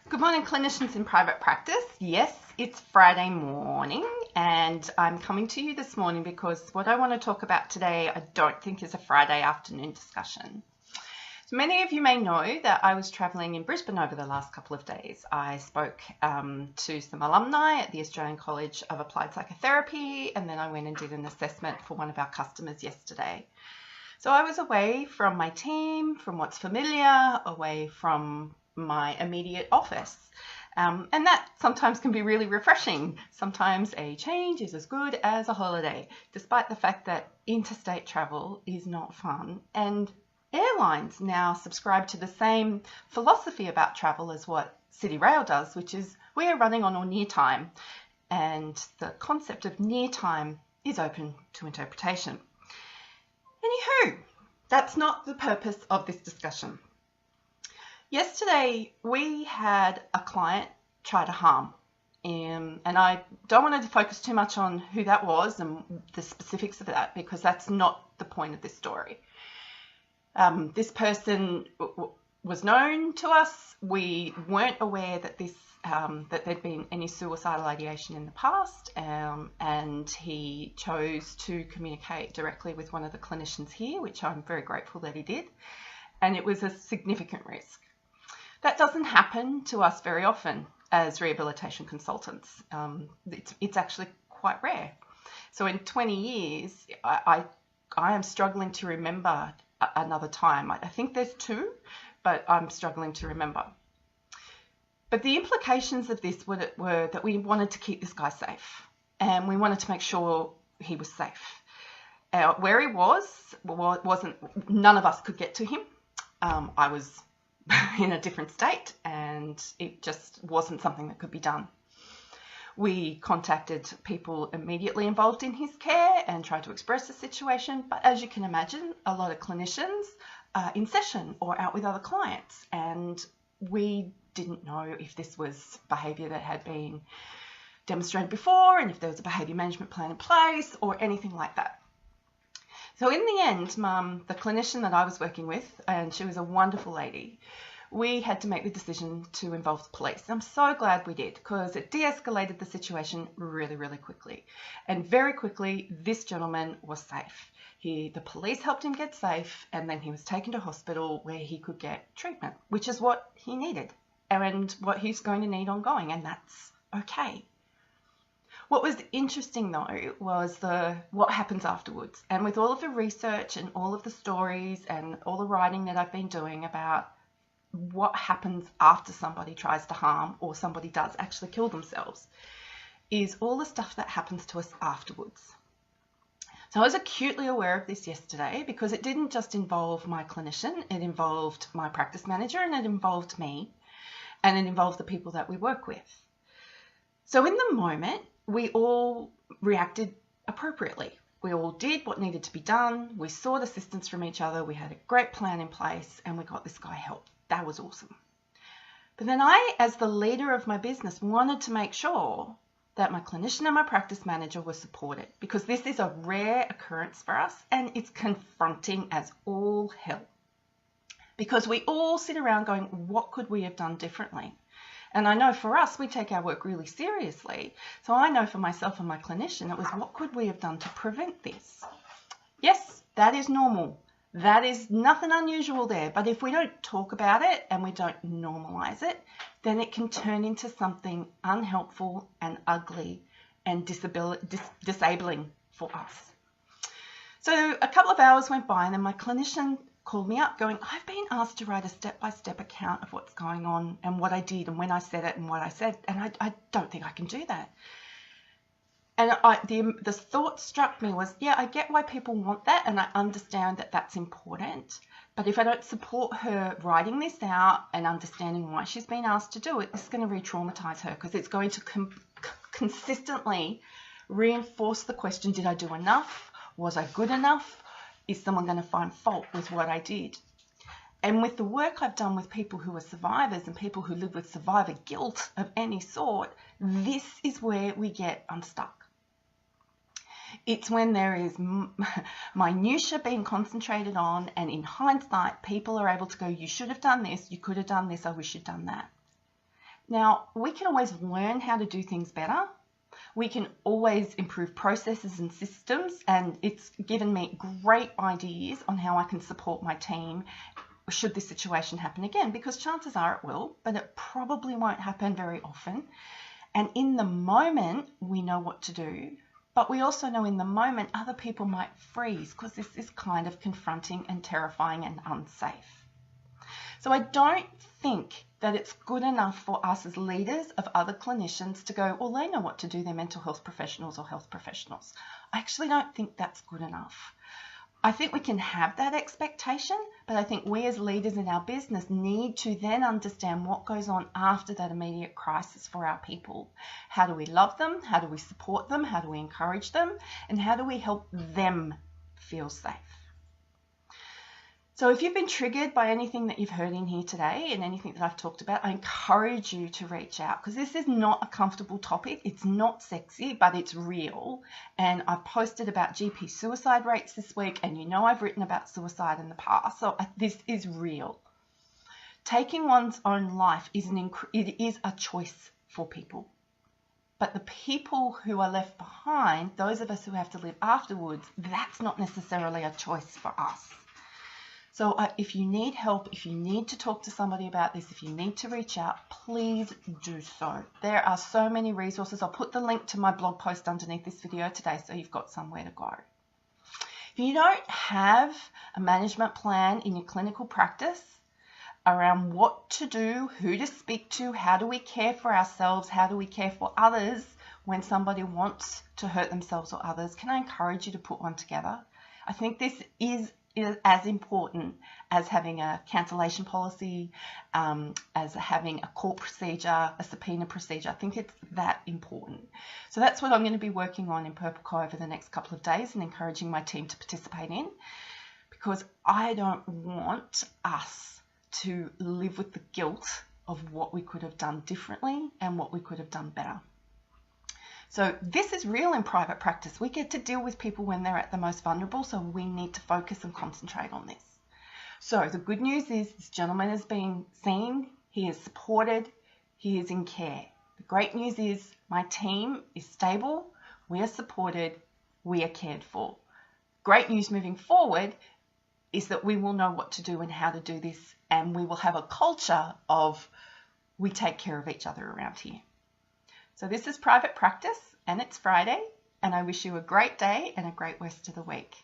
Good morning, clinicians in private practice. Yes, it's Friday morning, and I'm coming to you this morning because what I want to talk about today I don't think is a Friday afternoon discussion. So many of you may know that I was travelling in Brisbane over the last couple of days. I spoke to some alumni at the Australian College of Applied Psychotherapy, and then I went and did an assessment for one of our customers yesterday. So I was away from my team, from what's familiar, away from my immediate office. And that sometimes can be really refreshing. Sometimes a change is as good as a holiday, despite the fact that interstate travel is not fun. And airlines now subscribe to the same philosophy about travel as what City Rail does, which is we are running on or near time. And the concept of near time is open to interpretation. Anywho, that's not the purpose of this discussion. Yesterday, we had a client try to harm, and I don't want to focus too much on who that was and the specifics of that because that's not the point of this story. This person was known to us. We weren't aware that that there'd been any suicidal ideation in the past, and he chose to communicate directly with one of the clinicians here, which I'm very grateful that he did, and it was a significant risk. That doesn't happen to us very often as rehabilitation consultants. It's actually quite rare. So in 20 years, I am struggling to remember another time. I think there's two, but I'm struggling to remember. But the implications of this were that we wanted to keep this guy safe, and we wanted to make sure he was safe. Where he wasn't, none of us could get to him. I was in a different state, and it just wasn't something that could be done. We contacted people immediately involved in his care and tried to express the situation, but as you can imagine, a lot of clinicians are in session or out with other clients, and we didn't know if this was behaviour that had been demonstrated before and if there was a behaviour management plan in place or anything like that. So in the end, the clinician that I was working with, and she was a wonderful lady, we had to make the decision to involve the police. I'm so glad we did because it de-escalated the situation really, really quickly. And very quickly, this gentleman was safe. The police helped him get safe, and then he was taken to hospital where he could get treatment, which is what he needed and what he's going to need ongoing, and that's okay. What was interesting though was what happens afterwards. And with all of the research and all of the stories and all the writing that I've been doing about what happens after somebody tries to harm or somebody does actually kill themselves, is all the stuff that happens to us afterwards. So I was acutely aware of this yesterday because it didn't just involve my clinician, it involved my practice manager, and it involved me, and it involved the people that we work with. So in the moment, we all reacted appropriately. We all did what needed to be done. We sought assistance from each other. We had a great plan in place, and we got this guy help. That was awesome. But then I, as the leader of my business, wanted to make sure that my clinician and my practice manager were supported because this is a rare occurrence for us, and it's confronting as all hell. Because we all sit around going, what could we have done differently? And I know for us, we take our work really seriously. So I know for myself and my clinician, it was what could we have done to prevent this? Yes, that is normal. That is nothing unusual there. But if we don't talk about it and we don't normalize it, then it can turn into something unhelpful and ugly and disabling for us. So a couple of hours went by, and then my clinician called me up going, I've been asked to write a step-by-step account of what's going on and what I did and when I said it and what I said, and I don't think I can do that. And the thought struck me was, yeah, I get why people want that, and I understand that that's important, but if I don't support her writing this out and understanding why she's been asked to do it, it's going to re-traumatize her because it's going to consistently reinforce the question, did I do enough? Was I good enough? Is someone going to find fault with what I did? And with the work I've done with people who are survivors and people who live with survivor guilt of any sort, this is where we get unstuck. It's when there is minutiae being concentrated on, and in hindsight, people are able to go, you should have done this, you could have done this, I wish you'd done that. Now, we can always learn how to do things better. We can always improve processes and systems, and it's given me great ideas on how I can support my team should this situation happen again, because chances are it will, but it probably won't happen very often. And in the moment, we know what to do, but we also know in the moment other people might freeze because this is kind of confronting and terrifying and unsafe. So I don't think that it's good enough for us as leaders of other clinicians to go, well, they know what to do, they're mental health professionals or health professionals. I actually don't think that's good enough. I think we can have that expectation, but I think we as leaders in our business need to then understand what goes on after that immediate crisis for our people. How do we love them? How do we support them? How do we encourage them? And how do we help them feel safe? So if you've been triggered by anything that you've heard in here today and anything that I've talked about, I encourage you to reach out, because this is not a comfortable topic. It's not sexy, but it's real. And I've posted about GP suicide rates this week, and you know I've written about suicide in the past. So this is real. Taking one's own life is a choice for people. But the people who are left behind, those of us who have to live afterwards, that's not necessarily a choice for us. So if you need help, if you need to talk to somebody about this, if you need to reach out, please do so. There are so many resources. I'll put the link to my blog post underneath this video today so you've got somewhere to go. If you don't have a management plan in your clinical practice around what to do, who to speak to, how do we care for ourselves, how do we care for others when somebody wants to hurt themselves or others, can I encourage you to put one together? I think this is as important as having a cancellation policy, as having a court procedure, a subpoena procedure. I think it's that important. So that's what I'm going to be working on in Purple Co over the next couple of days and encouraging my team to participate in, because I don't want us to live with the guilt of what we could have done differently and what we could have done better. So this is real in private practice. We get to deal with people when they're at the most vulnerable, so we need to focus and concentrate on this. So the good news is this gentleman is being seen, he is supported, he is in care. The great news is my team is stable, we are supported, we are cared for. Great news moving forward is that we will know what to do and how to do this, and we will have a culture of we take care of each other around here. So this is private practice, and it's Friday, and I wish you a great day and a great rest of the week.